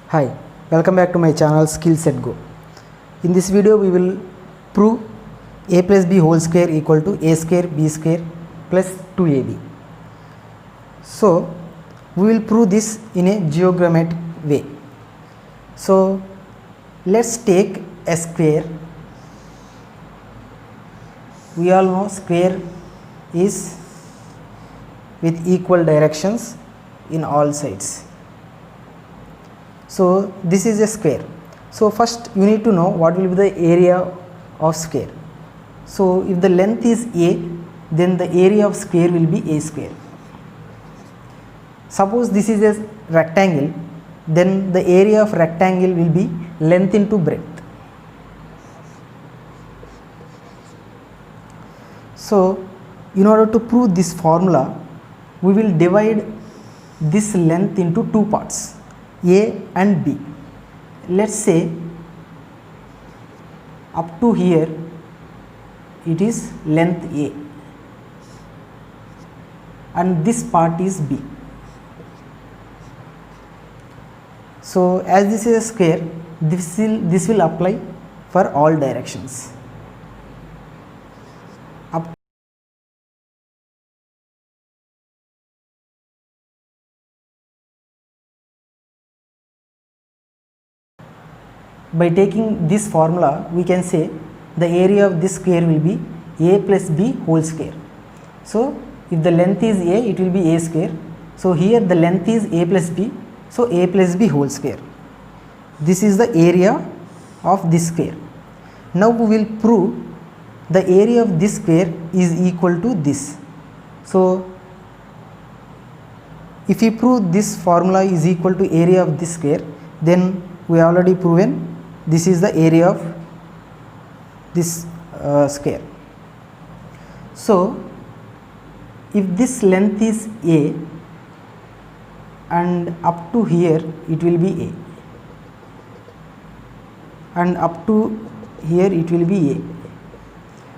Hi, welcome back to my channel Skillset Go. In this video we will prove a plus b whole square equal to a square b square plus 2ab. So we will prove this in a geogrammetric way. So let's take a square. We all know square is with equal directions in all sides. So this is a square. So first you need to know what will be the area of square. So if the length is a, then the area of square will be a square. Suppose this is a rectangle, then the area of rectangle will be length into breadth. So in order to prove this formula, we will divide this length into two parts, A and B. Let's say up to here it is length A and this part is B. So as this is a square, this will apply for all directions. By taking this formula, we can say the area of this square will be a plus b whole square. So if the length is a, it will be a square. So here the length is a plus b, so a plus b whole square. This is the area of this square. Now we will prove the area of this square is equal to this. So if we prove this formula is equal to area of this square, then we already proven this is the area of this square. So if this length is a and up to here it will be a and up to here it will be a.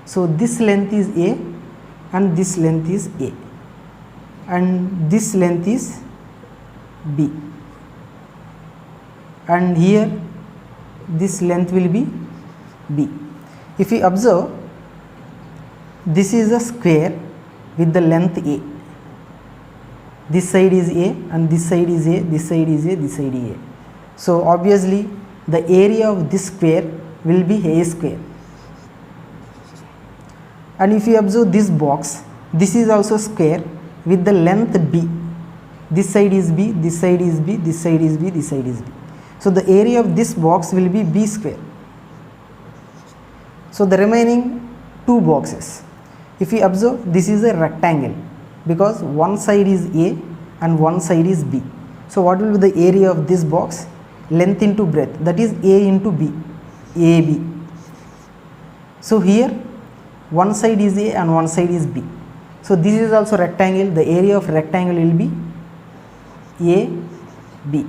So this length is a and this length is a and this length is b and here this length will be b. If we observe, this is a square with the length a. This side is a and this side is a, this side is a, this side is a. So obviously the area of this square will be a square. And if you observe this box, this is also square with the length b. This side is b, this side is b, this side is b, this side is b. So the area of this box will be b square. So the remaining two boxes, if we observe, this is a rectangle because one side is a and one side is b. So what will be the area of this box? Length into breadth, that is a into b, ab. So here one side is a and one side is b. So this is also rectangle, the area of rectangle will be a, b.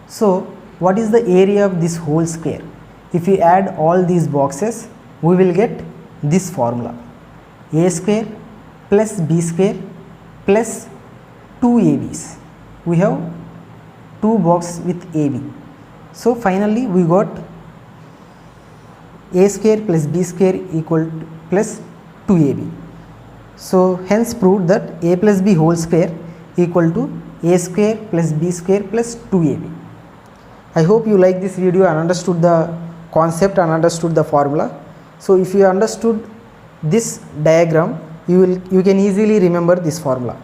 So what is the area of this whole square? If we add all these boxes, we will get this formula, a square plus b square plus 2ab's. We have two boxes with ab. So finally we got a square plus b square equal to plus 2ab. So hence proved that a plus b whole square equal to a square plus b square plus 2ab. I hope you like this video and understood the concept and understood the formula. So if you understood this diagram, you can easily remember this formula.